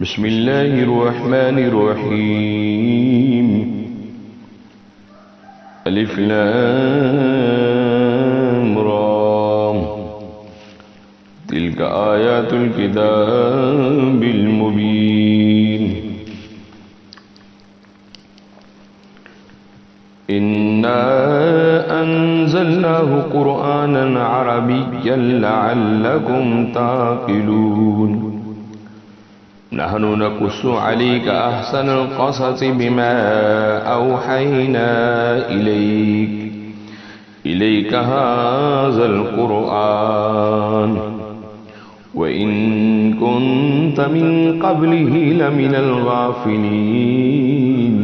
बिस्मिल्लाहिर्रहमानिर्रहीम। अलिफ लाम रा। तिल्का आयातुल किताबिल मुबीन। इन्ना अंज़लनाहु क़ुरआनन अरबिय्यन लअल्लकुम ताक़िलून। नहनु नक़ुस्सु अलैका अहसनल क़ससि बिमा औहैना इलैका हाज़ल क़ुरआन व इन कुन्त मिन क़ब्लिही लमिनल गाफ़िलीन।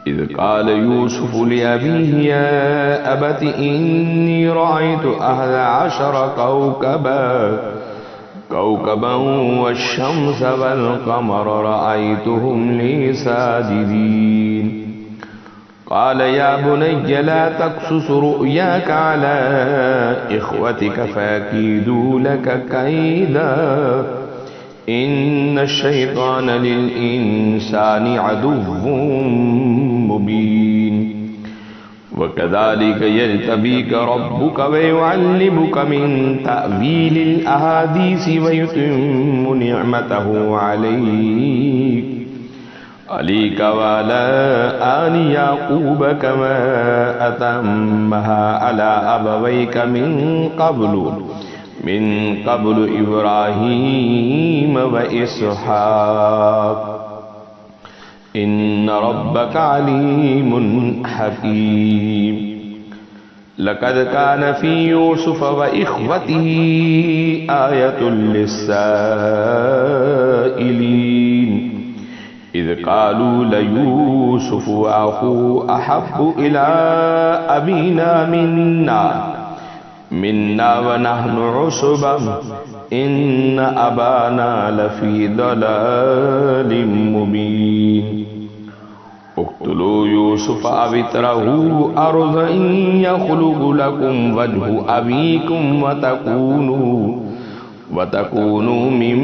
इज़ क़ाल यूसुफ़ु लिअबीही या अबति इन्नी रअयतु अहदा अशर कौकबा वश्शम्स वल्क़मर रअयतुहुम ली साजिदीन। क़ाल या बुनय्य ला तक़्सुस रु'याक अला इख़्वतिक फ़यकीदू लक कैदा इन्न अश-शैतान लिल-इंसानि अदुव्वुम मुबीन। वकज़ालिक यज्तबीक रब्बुक वयुअल्लिमुक मिन तअवीलिल अहादीसि वयुतिम्मु निअमतहु अलैक वअला आलि याक़ूब कमा अतम्महा अला अबवैक मिन क़ब्लु इब्राहीम व इसहाक़ इन्न रब्बक अलीमुन हकीम। लक़द कान फ़ी यूसुफ़ व इख़्वतिही आयतुल लिस्साइलीन इज़ क़ालू लयूसुफ़ु व अख़ूहु अहब्बु इला अबीना मिन्ना व नहनु उसबह इन्न अबाना लफ़ी दलालिम मुबीन। उक़्तुलू यूसुफ़ अव इत्रहू अर्ज़न यख़्लुक़ लकुम वज्हु अबीकुम व तकूनू मिन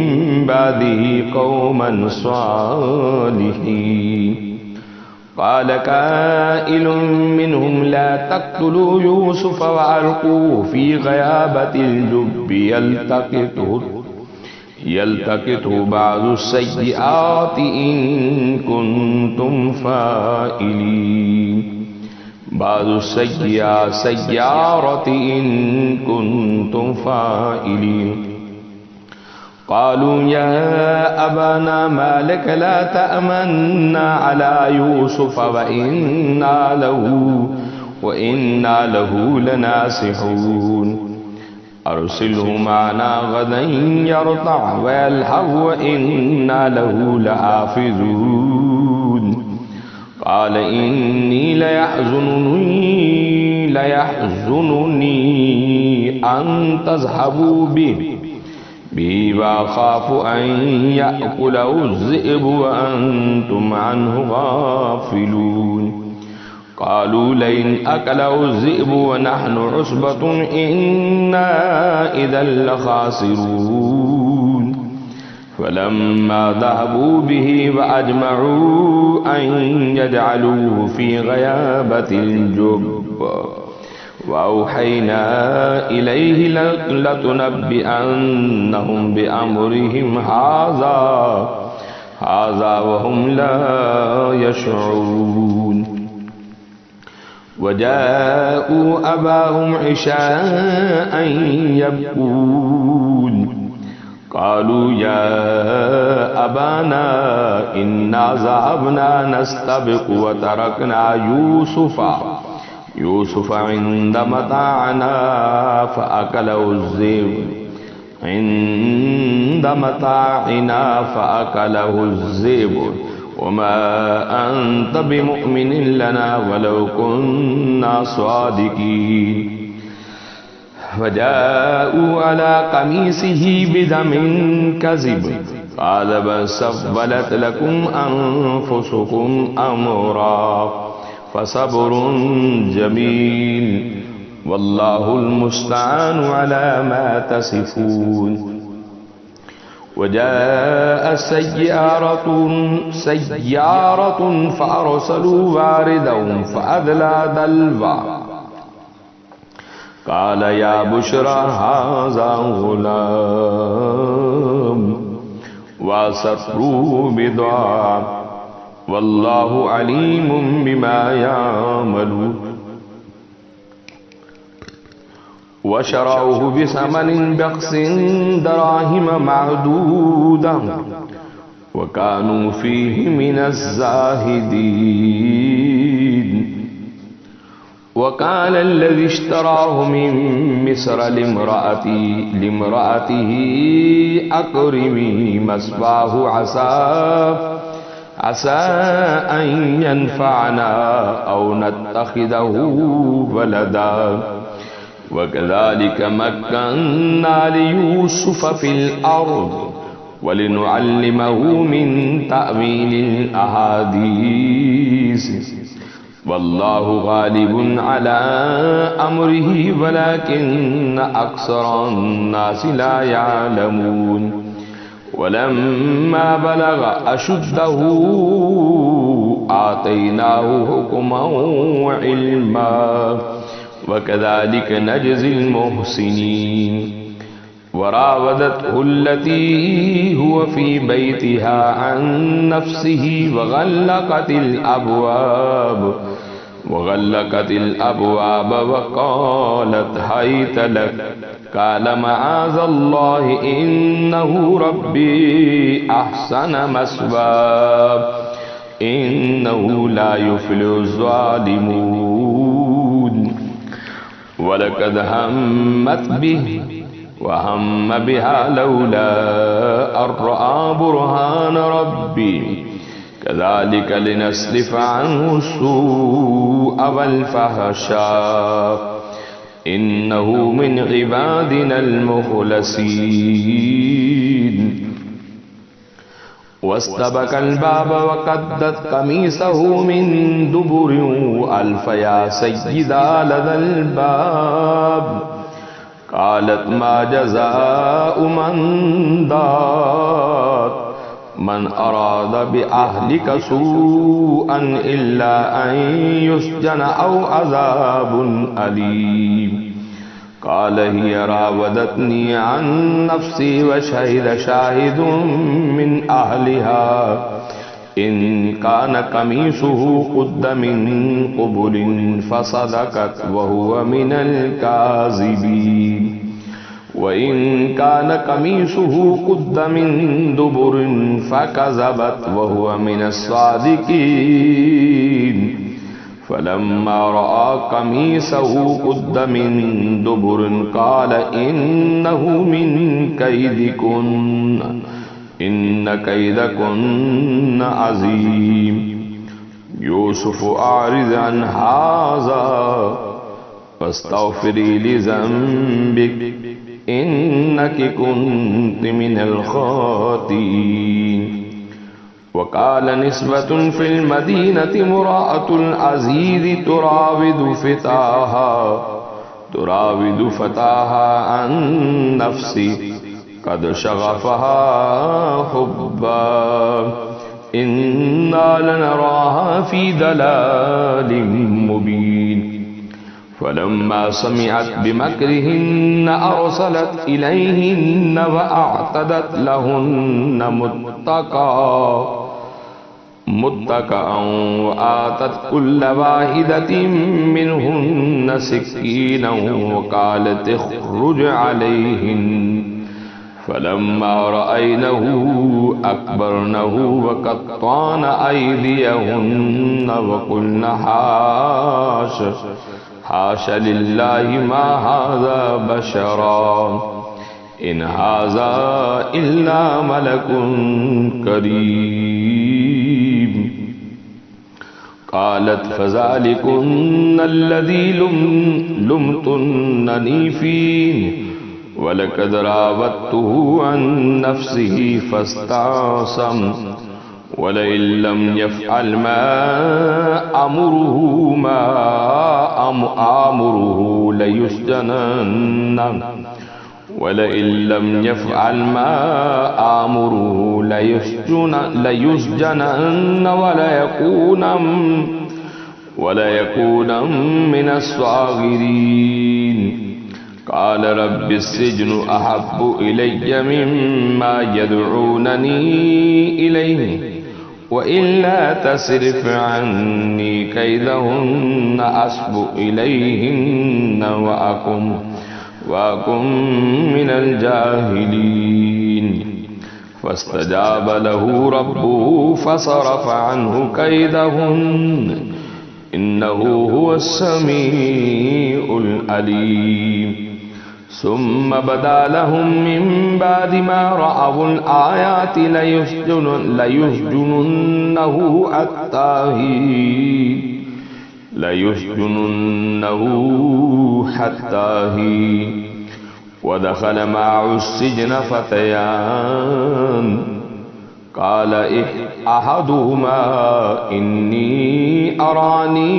बादिही क़ौमन स्वालिहीन। क़ाल क़ाइलुम मिनहुम ला तक़्तुलू यूसुफ़ वअल्क़ूहु फ़ी ग़याबतिल जुब्बि यल्तक़ितहु बाज़ु सय्याति इन कुन्तुम फ़ाइलीन। बाज़ु सय्यारति इन कुन्तुम फ़ाइलीन। क़ालू या अबाना मा लक ला तअमन्ना अला यूसुफ़ व इन्ना लहू लनासिहून। अरसिलहु माना गदन यरतअ व यल्हब व इन्ना लहू लहाफ़िज़ून। क़ाल इन्नी लयहज़ुनुनी अन तज़हबू बिही व अख़ाफ़ु अन यअकुलहु ज़ि'बु व अंतुम अन्हु गाफ़िलून। क़ालू लइन अकलहु ज़ि'बु व नहनु उसबतुन इन्ना इज़न लख़ासिरून। फ़लम्मा ज़हबू बिही व अजमअू अन यजअलूहु फ़ी ग़याबतिल जुब्ब वअवहैना इलैहि लतुनब्बिअन्नहुम बिअम्रिहिम हाज़ा वहुम ला यशऊरून। वजाअू अबाहुम इशाअन यबकून। क़ालू या अबाना इन्ना ज़हबना नस्तबिक़ु व तरकना यूसुफ़ इंद मताअना फ़अकलहु ज़ि'बु वमा अंत बिमुअ्मिनिन लना वलौ कुन्ना स्वादिक़ीन। वजाअू अला क़मीसिही बिदमिन कज़िब क़ाल बल सव्वलत लकुम अन्फुसुकुम अम्रा फ़सब्रुन जमील वल्लाहुल मुस्तआनु अला मा तसिफून। وجاء سيارة فأرسلوا واردهم فأدلى دلوا قال يا بشرى هذا غلام وأسروا بضاعة والله عليم بما يعملون وشروه بثمن بخس دراهم معدودة وكانوا فيه من الزاهدين وقال الذي اشتراه من مصر لامرأته أكرمي مثواه عسى أن ينفعنا أو نتخذه ولدا وكذلك مكنا ليوسف في الأرض ولنعلمه من تأويل الأحاديث والله غالب على أمره ولكن أكثر الناس لا يعلمون ولما بلغ أشده آتيناه حكما وعلما وكذلك نجزي المحسنين وراودته التي هو في بيتها عن نفسه وغلقت الأبواب وقالت هيت لك قال معاذ الله إنه ربي أحسن مثواي إنه لا يفلح الظالمون ولقد همت به وهم بها لولا أن رأى برهان ربي كذلك لنصرف عنه السوء والفحشاء إنه من عبادنا المخلصين واستبق الباب وقدت قميصه من دبر ألف يا سيدا لدى الباب قالت ما جزاء من أراد بأهلك سوءا إلا أن يسجن أو عذاب أليم قال هي راودتني عن نفسي وشهد شاهد من أهلها إن كان قميصه قد من قبل فصدقت وهو من الكاذبين وإن كان قميصه قد من دبر فكذبت وهو من الصادقين فلما رأى قميصه قد من دبر قال إنه من كيدكن إن كيدكن عظيم يوسف أعرض عن هذا واستغفري لذنبك إنك كنت من الخاطئين وقال نسبة في المدينة امرأة العزيز تراود فتاها عن نفسه قد شغفها حبا إنا لنراها في ضلال مبين فلما سمعت بمكرهن أرسلت إليهن وأعتدت لهن متكئا وآتت كل واحدة منهن سكينا وقالت اخرج عليهن فلما رأينه أكبرنه وقطعن أيديهن وقلن حاش لله ما هذا بشرا إن هذا إلا ملك كريم قالت فذلكن الذي لمتنني فيه ولقد راودته عن نفسه فاستعصم ولئن لم يفعل ما أمره ليسجنن वलइन लम यफ़अल मा आमुरुहु लयुस्जनन वलयकूनम मिनस्सागिरीन। क़ाल रब्बिस्सिज्नु अहब्बु इलय्य मिम्मा यदऊननी इलैहि वइल्ला तस्रिफ़ अन्नी कैदहुन्न अस्बु इलैहिन्न वअकुम मिनल जाहिलीन। फस्तजाब लहू रब्बुहु फसरफ़ अन्हु कैदहुन्न इन्नहु हुवस्समीउल अलीम। सुम्मा बदा लहुम मिन बादि मा रअवुल आयाति लयुस्जुनुन्नहु हत्ता ही। वदखल माअहुस्सिज्न फ़तयान क़ाल अहदुहुमा इन्नी अरानी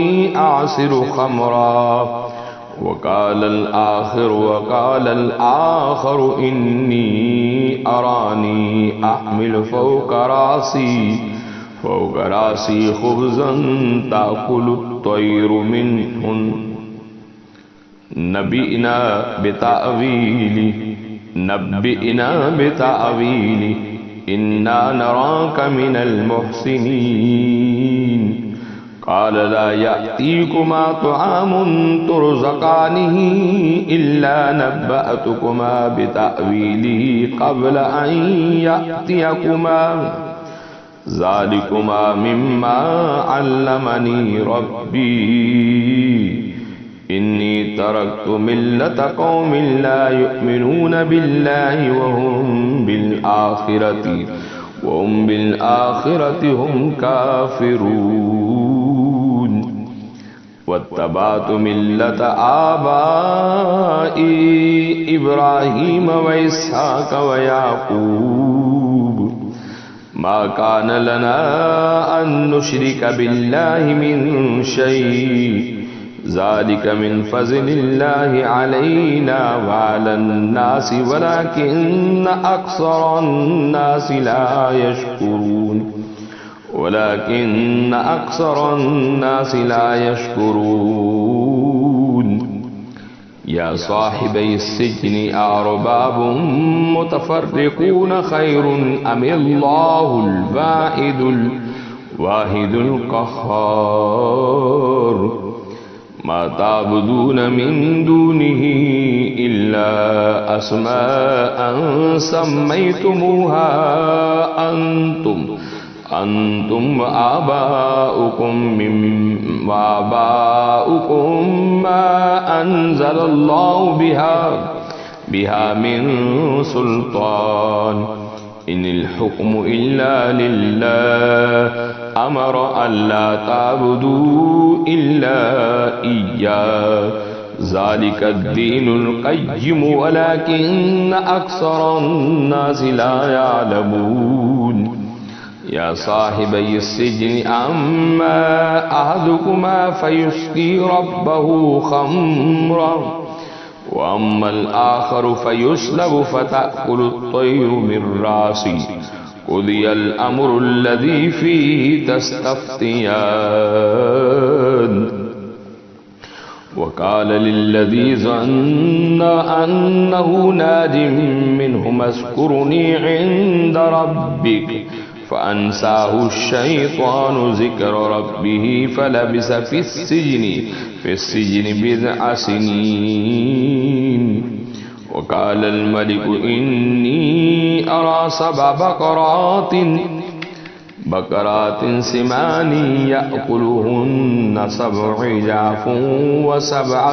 आसिरु ख़म्रा वक़ाल आख़र इन्नी अरानी अहमिलु फ़ौक़ रासी ख़ुब्ज़न ताकुलु त्तय्रु मिन्हु नब्बिना बितावीली इन्ना नराक मिनल मुहसिनीन। क़ाल ला यअतीकुमा तुआमुन तुरज़क़ानिही इल्ला नब्बअतुकुमा बितावीलिही क़ब्ल अन यअतियकुमा ज़ालिकुमा मिम्मा अल्लमनी रब्बी इन्नी तरक्तु मिल्लत क़ौमिन ला युमिनून बिल्लाहि वहुम बिलआखिरति हुम काफ़िरून। वत्तबअतु मिल्लत आबाई इब्राहीम व इसहाक़ व याक़ूब मा कान लना अन नुश्रिक बिल्लाहि मिन शै'इन ज़ालिक मिन फ़ज़लिल्लाहि अलैना व अलन्नासि वलाकिन्न अक्सरन्नासि ला यशकुरून। या साहिबई सिज्नि अरबाबुम मुतफ़र्रिक़ून ख़ैरुन अमिल्लाहुल वाहिदुल क़ह्हार। मा ताबुदून मिन दूनिही इल्ला अस्माअन सम्मैतुमूहा अंतुम आबाउकुम मा अंज़लल्लाहु बिहा मिन सुल्तान इनिल हुक्मु इल्ला लिल्लाह अमर अल्ला ताबुदू इल्ला इय्याह ज़ालिकद्दीनुल क़य्यिम वलाकिन्न अक्सरन्नासि ला यअलमून। या साहिबई सिज्नि अम्मा अहदुकुमा फ़युस्क़ी रब्बहु ख़म्रा व अम्मल आख़रु फ़युस्लबु फ़तअकुलु त्तय्रु मिन रासिही क़ुदियल अम्रु अल्लज़ी फ़ीहि तस्तफ़्तियान। वक़ाल लिल्लज़ी ज़न्न अन्नहु नाजिम मिन्हु मज़कुरनी इन्द रब्बिक फ़अन्साहु अश्शैतानु ज़िक्र रब्बिही फ़लबिस फ़िस्सिज्नि बिज़अ सिनीन। वक़ाल अल-मलिकु इन्नी अरा सबअ बकरातिन सिमानी यअकुलुहुन्न सबअ इजाफ़ुन व सबअ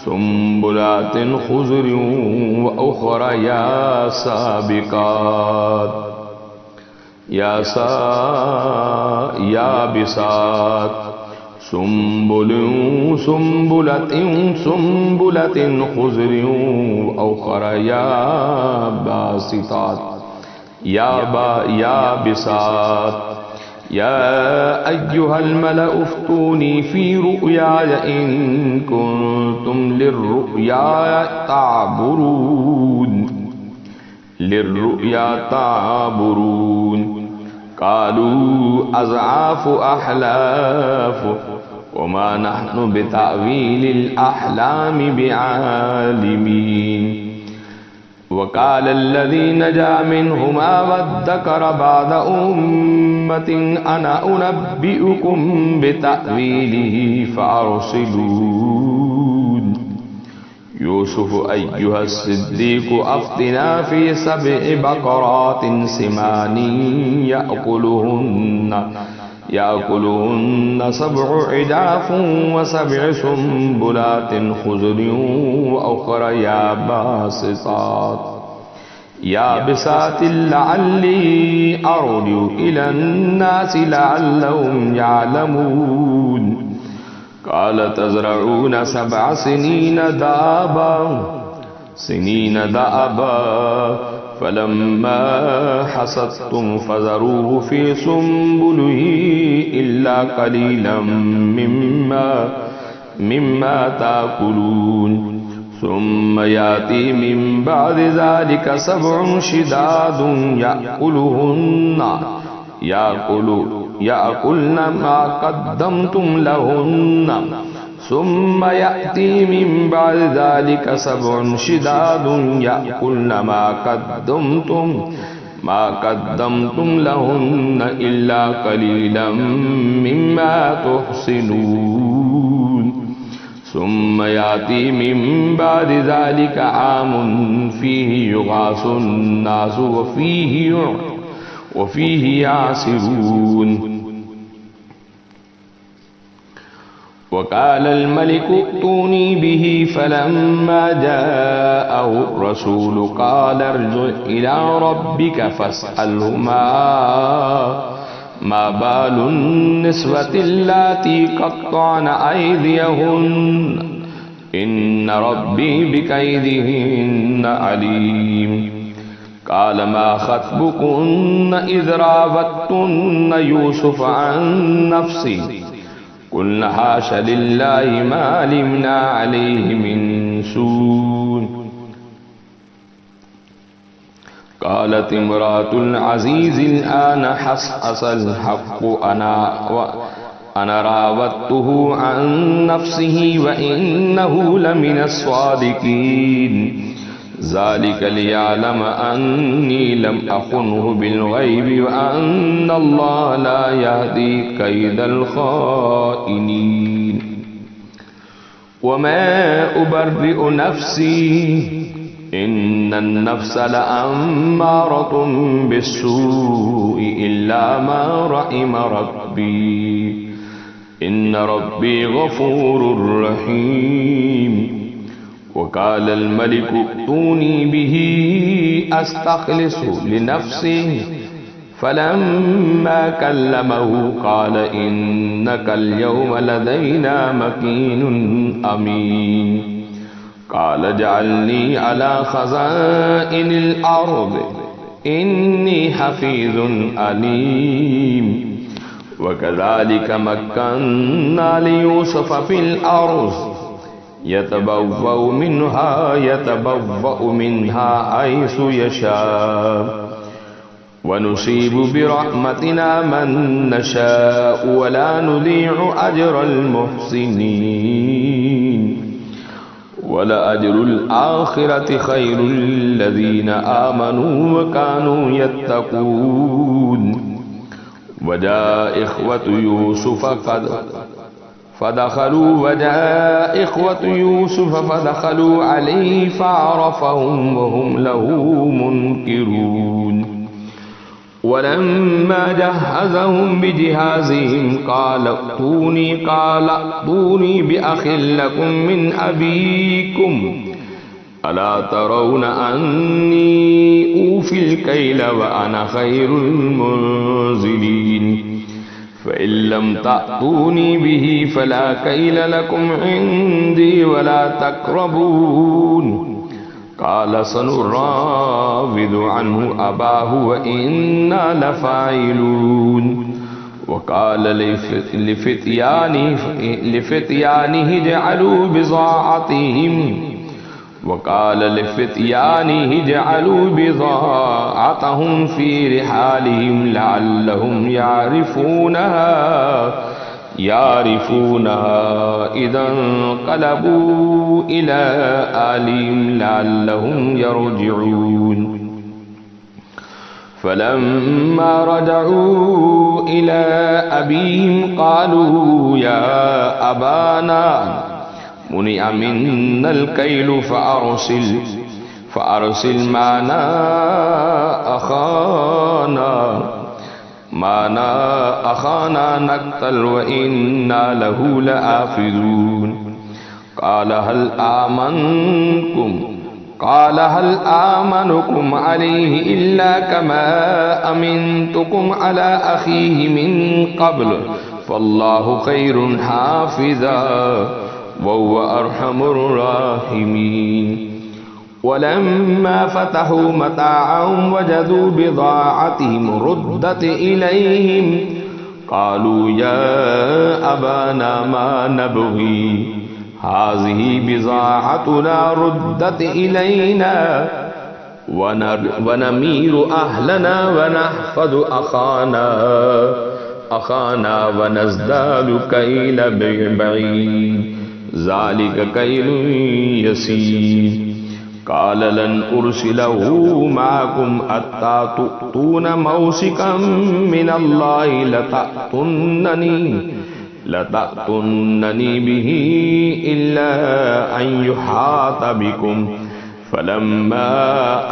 सुम्बुलातिन खुज़रिन व उख़रा याबिसात सुम्बुलतिन खुज़रिन व उख़रा याबासितात याबिसात। या अय्युहल मलअ उफ़्तूनी फ़ी रु'याय इन कुन्तुम कुंतुम लिर्रुया ताबुरून कालू अज़आफ़ु अहलाफ़ु वमा नहनु बितावीलिल अहलामि बिआलिमीन वक़ाल अल्लज़ी नजा मिनहुमा वद्दकर बाद उम्मतिन अना उनब्बिउकुम बितावीलिही फ़अरसिलून यूसुफ अय्युहस्सिद्दीक़ अफ़्तिना फ़ी सब'i बक़रातिन सिमानिन याकुलुहुन्न सब'ु इजाफ़ुन व सब'ु सुंबुलातिन खुज़रिन व उख़रा याबिसातिन लअल्ली अर्जिउ इलन्नासि लअल्लहुम यअलमून क़ाल तज़रऊन सब'a सिनीन दअबा फलम्मा हसदतुम फ़ज़रूहु फ़ी सुंबुलिही इल्ला क़लीलन मिम्मा ताकुलून सुम्मा याती मिन बअदि ज़ालिका सब'ुन शिदादुन याकुल्न मा क़द्दमतुम लहुन्न सुम्मा याती मिन बअदि ज़ालिका सब'ुन शिदादुन याकुल्न मा क़द्दमतुम लहुन्न इल्ला क़लीलन मिम्मा तुहसिनून सुम्मा याती मिन बअदि ज़ालिका आमुन फ़ीहि युग़ासुन नासु व फ़ीहि यासिरून वक़ाल अल-मलिक ऊतूनी बिही फलम्मा जाअहु रसूल क़ाल अर्जिअ इला रब्बिका फ़स्अल्हु मा बालुन निस्वतिल्लाती क़त्तअन अयदियहुन्न इन्न रब्बी बिकैदिहिन्न अलीम क़ाल मा ख़त्बुकुन्न इज़ रावत्तुन्न यूसुफ़ अन नफ़्सी क़ुल्ना हाशा लिल्लाहि मा अलिमना अलैहि मिन सूअ क़ालत इम्राअतुल अज़ीज़िल आना हस्असल हक़्क़ु अना रावत्तुहु अन नफ़्सिही व इन्नहु लमिनस सादिक़ीन ज़ालिका लियअलम अन्नी लम अख़ुनहु बिल-ग़ैबि व अन्नल्लाह ला यहदी कैदल ख़ाइनीन व मा उबर्रि'ु नफ़्सी इन्नन नफ़्स लअम्मारतुन बिस्सूइ इल्ला मा रहिम रब्बी इन्न रब्बी गफ़ूरुर रहीम वक़ाल अल-मलिक ऊतूनी बिही अस्तख़लिसु लिनफ़्सी फलम्मा कल्लमहु क़ाल इन्नका अल-यौम लदैना मकीनुन अमीन क़ाल जअलनी अला ख़ज़ाइनिल अर्ज़ इन्नी हफ़ीज़ुन अलीम वकज़ालिका मक्कन्ना लियूसुफ़ फ़िल अर्ज़ यतबव्वअु मिन्हा हैसु यशाअ वनुसीबु बिरहमतिना मन नशाअु वला नुज़ीअु अजरल मुहसिनीन वला अजरुल आखिरति खैरुल लज़ीना आमनू व कानू यत्तक़ून वजाअ इख़्वतु यूसुफ़ फदख़लू अलैहि फ़अरफ़हुम वहुम लहू मुनकिरून वलम्मा जहज़हुम बिजिहाज़िहिम क़ाल अ'तूनी बिअख़िन लकुम मिन अबीकुम अला तरौना अन्नी ऊफ़िल कैल व अना ख़ैरुल मुनज़िलीन फ़इन लम तअतूनी बिही फ़ला कैल लकुम इंदी वला तक़रबून क़ाल सनुराविदु अन्हु अबाहु व इन्ना लफ़ाइलून वक़ाल लिफ़ित्यानिहि जअलू बिज़ाअतहुम फ़ी रिहालिहिम लअल्लहुम यारिफूनहा इज़ा इंक़लबू इला अहलिहिम लअल्लहुम यरजिऊन। फलम्मा रजऊ इला अबीहिम क़ालू या अबाना मुनिअ मिन्नल कैलु फ़अरसिल माना अख़ाना नक़्तल व इन्ना लहू लआफ़िज़ून। क़ाल हल आमनुकुम अलैहि इल्ला कमा अमिनतुकुम अला अख़ीहि मिन क़ब्ल फ़ल्लाहु ख़ैरुन हाफ़िज़ा वहुव अरहमुर राहिमीन। वलम्मा फ़तहू मताअहुम वजदू बिज़ाअतहिम रुद्दत इलैहिम क़ालू या अबाना मा नबग़ी हाज़िही बिज़ाअतुना रुद्दत इलैना वनमीरु अहलना वनहफ़ज़ु अख़ाना वनज़्दादु कैल बईद ज़ालिक कैलुन यसीर। क़ाल लन उरसिलहू माअकुम हत्ता तुअतून मौसिकम मिनल्लाहि लतअतुन्ननी बिही इल्ला अन युहात बिकुम फलम्मा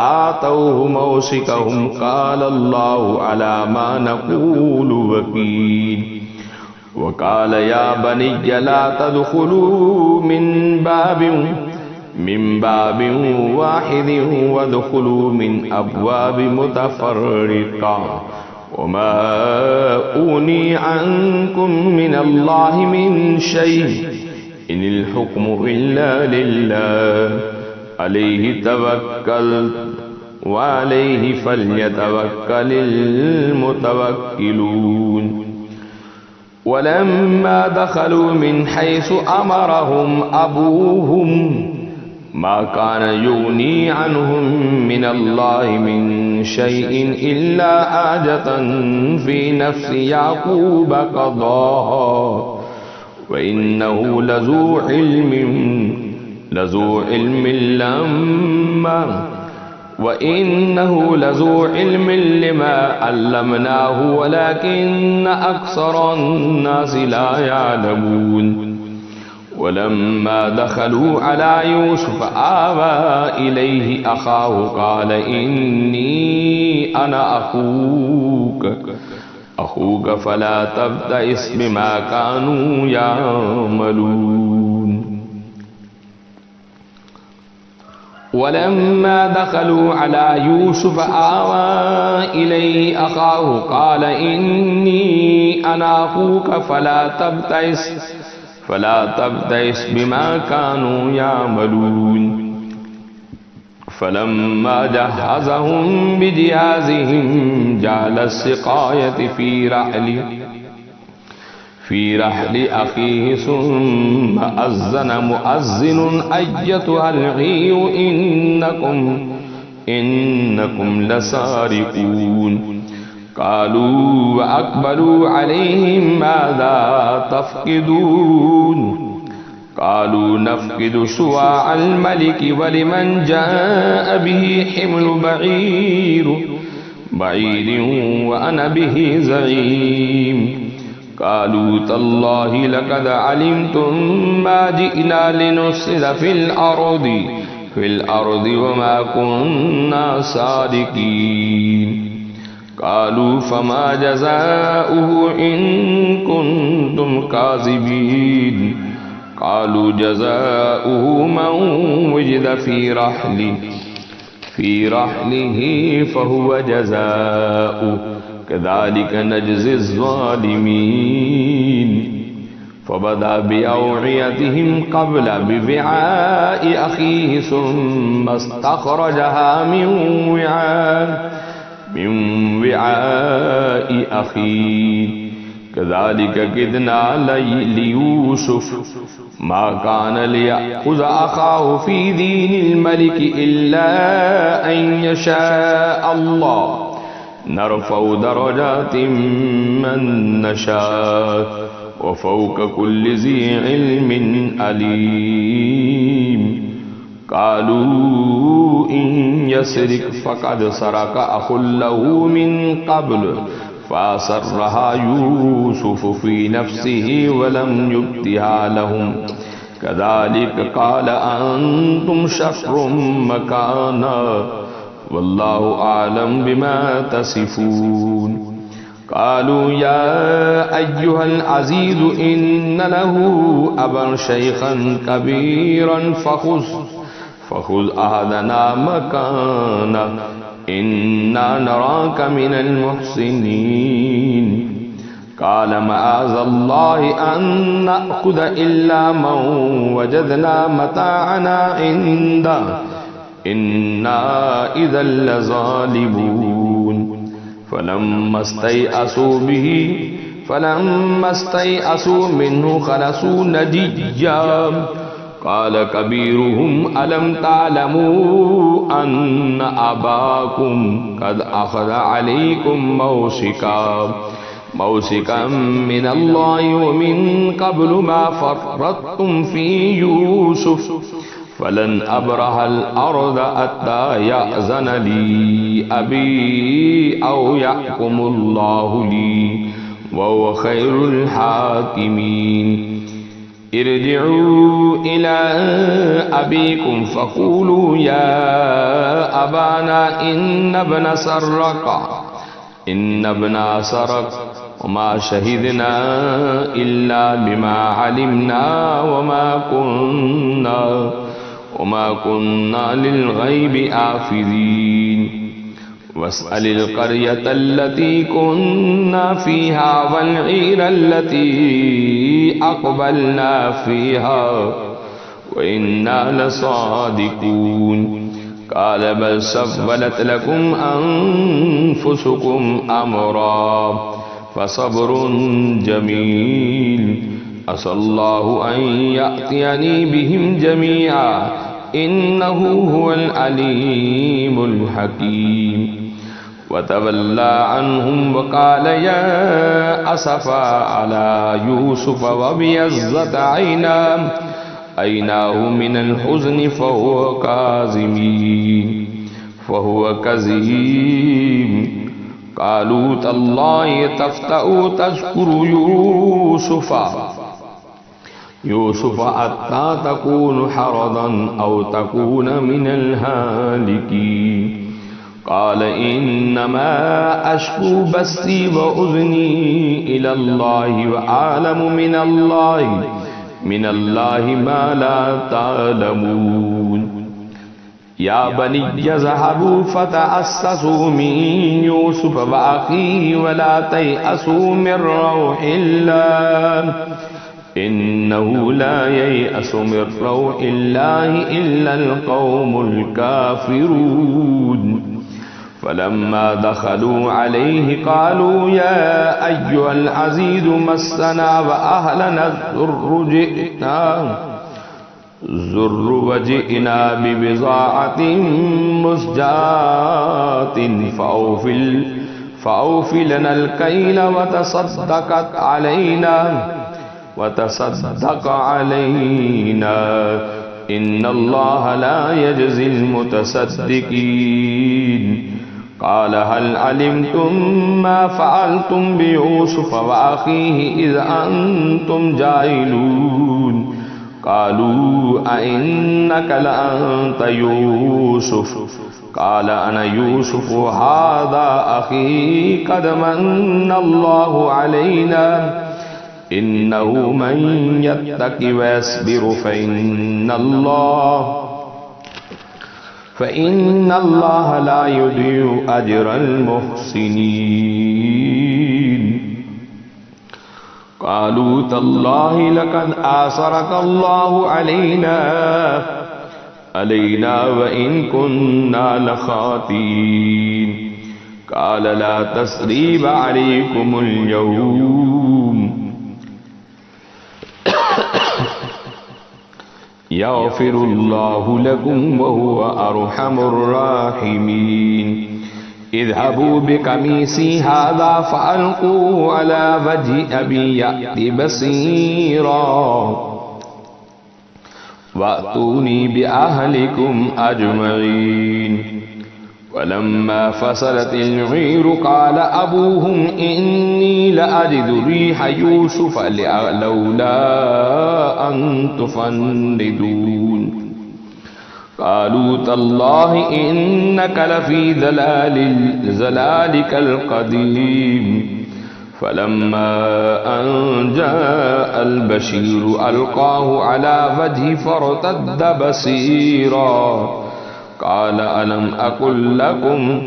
आतौहु मौसिकहुम क़ाल अल्लाहु अला मा नक़ूलु वकील। वक़ाल या बनिय्य ला तदख़ुलू मिन बाबिन वाहिदिन वदख़ुलू मिन अब्वाबिन मुतफ़र्रिक़ा वमा उग़नी अन्कुम मिनल्लाहि मिन शै'इन इनिल हुक्मु इल्ला लिल्लाह अलैहि तवक्कलतु व अलैहि फ़ल्यतवक्कलिल मुतवक्किलून। वलम्मा दख़लू मिन हैसु अमरहुम अबूहुम मा कान युग़नी अन्हुम मिनल्लाहि मिन शै'इन इल्ला हाजतन फ़ी नफ़्सि याक़ूब क़ज़ाहा व इन्नहु लज़ू इल्मिन लिमा अल्लमनाहु वलाकिन्न अक्सरन्नासि ला यअलमून। वलम्मा दख़लू अला यूसुफ़ आवा इलैहि अख़ाहु क़ाल इन्नी अना अख़ूक फ़ला तब्तइस बिमा कानू यअमलून। वलम्मा दख़लू अला यूसुफ़ आवा इलैहि अख़ाहु क़ाल इन्नी अना अख़ूक फ़ला तब्तइस बिमा कानू यअमलून। फलम्मा जहज़हुम बिजिहाज़िहिम जअल अस्सिक़ायत फ़ी रहलि अख़ीहि सुम्मा अज़्ज़न मुअज़्ज़िनुन अय्यतुहल ग़ीरु इन्नकुम लसारिक़ून। क़ालू व अक़बलू अलैहिम माज़ा तफ़क़िदून क़ालू नफ़क़िदु शुवाअल मलिकि वलिमन जाअ बिही हिम्लु बईरिन व अना बिही ज़ईम। क़ालू तल्लाहि लक़द अलिमतुम मा जि'ना लिनुफ़्सिद फ़िल अर्दि वमा कुन्ना सारिक़ीन। क़ालू फ़मा जज़ाउहु इन कुन्तुम काज़िबीन। क़ालू जज़ाउहु मन वुजिद फ़ी रहलिही फ़हुव जज़ाउहु कज़ालिक नजज़ि ज़्ज़ालिमीन। फ़बदा बिअवइयतिहिम क़ब्ल बिविआइ अख़ीहि सुम्मा इस्तख़रजहा मिन विआइ अख़ीहि कज़ालिक किदना लियूसुफ मा कान लियअख़ुज़ अख़ाहु फ़ी दीनिल मलिक इल्ला अन यशा अल्लाह नरफ़उ दरजातिम मन नशा व फ़ौक़ कुल्लि ज़ी इल्मिन अलीम। क़ालू इन यसरिक़ फ़क़द सरक़ अख़ुल लहू मिन क़ब्ल फ़असर्रहा यूसुफ़ु फ़ी नफ़्सिही वलम युब्दिहा लहुम कज़ालिक क़ाल अंतुम शर्रुम मकाना वल्लाहु आलम बिमा तसिफ़ून। क़ालू या अय्युहल अज़ीज़ु इन्न लहू अबन शैख़न कबीरन फ़ख़ुज़ अहदना मकाना इन्ना नराक मिनल मुहसिनीन। क़ाल मआज़ल्लाहि अन नअख़ुज़ इल्ला मन वजदना मताअना इंदह इन्ना इज़न लज़ालिमून। फलम्मा इस्तयअसू मिन्हु ख़लसू नजिय्या क़ाल कबीरुहुम अलम तालमू अन्न अबाकुम क़द अख़ज़ अलैकुम मौसिकम मिनल्लाहि व मिन क़ब्लु मा फ़र्रत्तुम फ़ी यूसुफ़ फ़लन अब्रहल अर्ज़ हत्ता यअज़न ली अबी औ यहकुमुल्लाहु ली व हुव ख़ैरुल हाकिमीन। इरजिऊ इला अबीकुम फ़क़ूलू या अबाना इन्न इब्ना सरक़ वमा शहिदना इल्ला बिमा अलिमना वमा कुन्ना लिल ग़ैबि आफ़िज़ीन। वस्अलिल क़र्यतल्लती कुन्ना फ़ीहा वल ईरल्लती अक़बलना फ़ीहा व इन्ना लसादिक़ून। क़ाल बल सव्वलत लकुम अन्फुसुकुम अम्रा फ़सब्रुन जमील असल्लाहु अन यअतियनी बिहिम जमीआ इन्नहु हुवल अलीमुल हकीम। वतवल्ला अन्हुम वक़ाल या असफ़ा अला यूसुफ़ वबियज़्ज़त ऐनाहु मिनल हुज़्नि फ़हुव कज़ीम। क़ालू तल्लाहि तफ़्तअु तज़्कुरु यूसुफ़ हत्ता तकूनु हरदन औ तकून मिनल हालिकीन। क़ाल इन्नमा अश्कू बस्सी व उज़नी इलल्लाहि व आलमु मिनल्लाहि मा ला तालमून। या बनिय्य ज़हबू फ़तअस्ससू मिन यूसुफ़ व अख़ीहि व ला तयअसू मिन रौहिल्लाह इन्नहु ला ययअसु मिन रौहिल्लाहि इल्लल क़ौमुल काफ़िरून। फलम्मा दख़लू अलैहि क़ालू या अय्युहल अज़ीज़ु मस्सना व अहलना ज़ुर्रु वजिअना बिबिज़ाअतिन मुज़्जातिन फ़अौफ़ि लनल कैल वतसद्दक़ अलैना इन्नल्लाह ला यजज़िल मुतसद्दिक़ीन। क़ाल हल अलिमतुम मा फ़अल्तुम बियूसुफ़ व अख़ीहि इज़ अंतुम जाहिलून। क़ालू अइन्नक लअन्त यूसुफ़ क़ाल अना यूसुफ़ हाज़ा अख़ी क़द मन्नल्लाहु अलैना इन्नहु मन यत्तक़ि व यस्बिर फ़इन्नल्लाह ला युज़िउ अज्रल मुहसिनीन। क़ालू तल्लाहि लक़द आसरकल्लाहु अलैना व इन कुन्ना लख़ातीन। قال لا تثريب عليكم اليوم يغفر الله لكم وهو أرحم الراحمين اذهبوا بقميصي هذا فألقوه على وجه أبي يأت بصيرا وأتوني بأهلكم أجمعين ولما فصلت العير قال أبوهم إني لأجد ريح يوسف لولا أن تفندون قالوا تالله إنك لفي ضلالك القديم فلما أن جاء البشير ألقاه على وجهه فارتد بصيرا قال ألم أقل لكم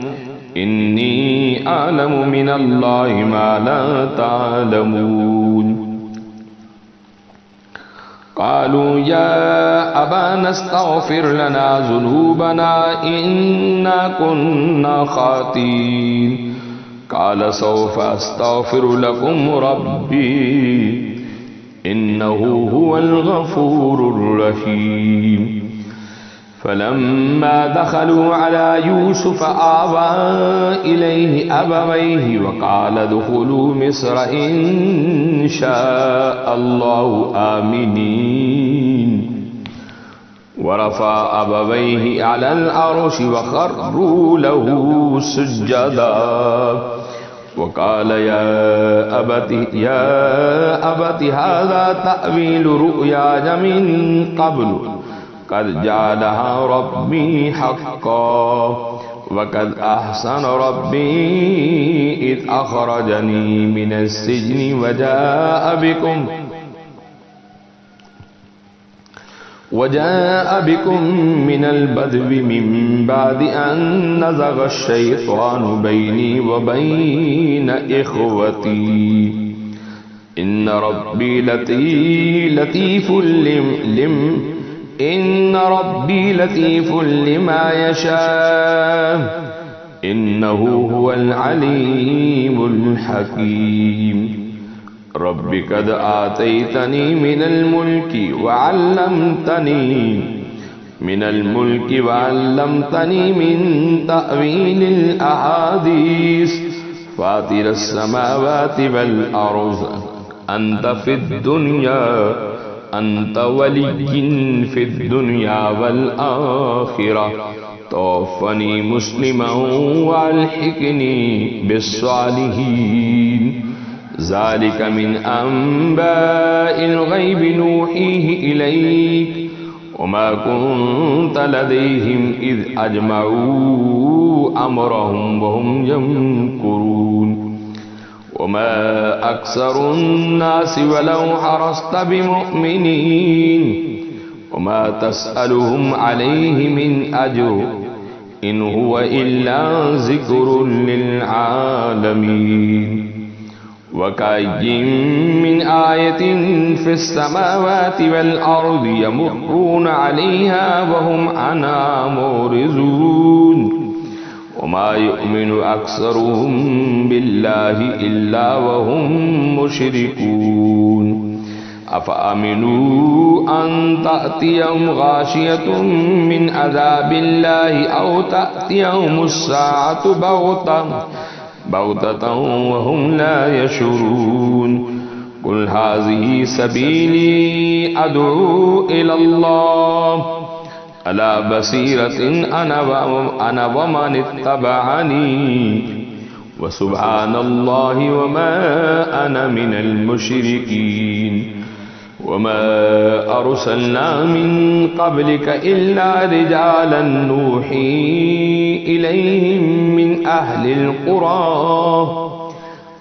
إني أعلم من الله ما لا تعلمون قالوا يا أبانا استغفر لنا ذنوبنا إنا كنا خاطئين قال سوف أستغفر لكم ربي إنه هو الغفور الرحيم فلما دخلوا على يوسف آوى إليه أبويه وقال ادخلوا مصر إن شاء الله آمنين ورفع أبويه على العرش وخروا له سجدا وقال يا أبت هذا تأويل رؤياي من قبل قد جعلها ربي حقا وقد أحسن ربي إذ أخرجني من السجن وجاء بكم من البدو من بعد أن نزغ الشيطان بيني وبين إخوتي إن ربي لطيف لما يشاء إنه هو العليم الحكيم رب قد آتيتني من الملك وعلمتني من تأويل الأحاديث فاطر السماوات والأرض أنت ولي في الدنيا والآخرة توفني مسلما والحقني بالصالحين ذلك من أنباء الغيب نوحيه إليك وما كنت لديهم إذ أجمعوا أمرهم وهم يمكرون وما أكثر الناس ولو حرصت بمؤمنين وما تسألهم عليه من أجر إن هو إلا ذكر للعالمين وكأي من آية في السماوات والأرض يمرون عليها وهم عنها معرضون وما يؤمن أكثرهم بالله إلا وهم مشركون أفأمنوا أن تأتيهم غاشية من عذاب الله أو تأتيهم الساعة بغتة وهم لا يشعرون قل هذه سبيلي أدعو إلى الله على بصيرة أنا ومن اتبعني وسبحان الله وما أنا من المشركين وما أرسلنا من قبلك إلا رجالا نوحي إليهم من أهل القرى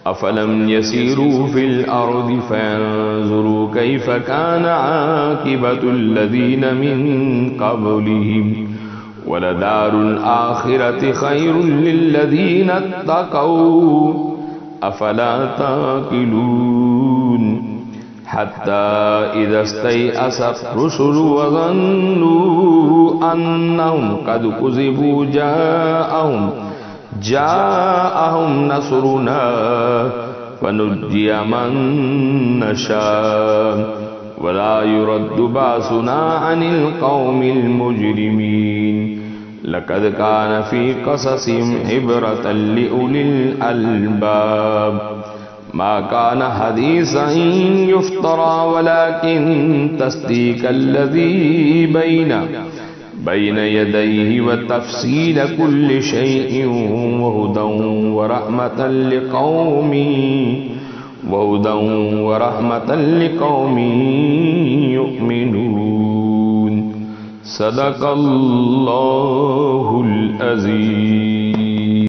أفلم يسيروا في الأرض فينظروا كيف كان عاقبة الذين من قبلهم ولدار الآخرة خير للذين اتقوا أفلا تعقلون حتى إذا استيأست الرسل وظنوا أنهم قد كذبوا जाअहुम नसरुना फनुज्जिय मन नशा वला युरद्दु बासुना अनिल कौमिल मुजरिमीन लक़द कान फ़ी क़ससिहिम इब्रतन लिउलिल अलबाब मा कान हदीसन युफ्तरा वलाकिन तस्दीक़ल्लज़ी बैन यदैहि व तफ़सील कुल्लि शैइन व हुदन व रहमतन लिक़ौमिन युमिनून। सदक़ल्लाहुल अज़ीज़।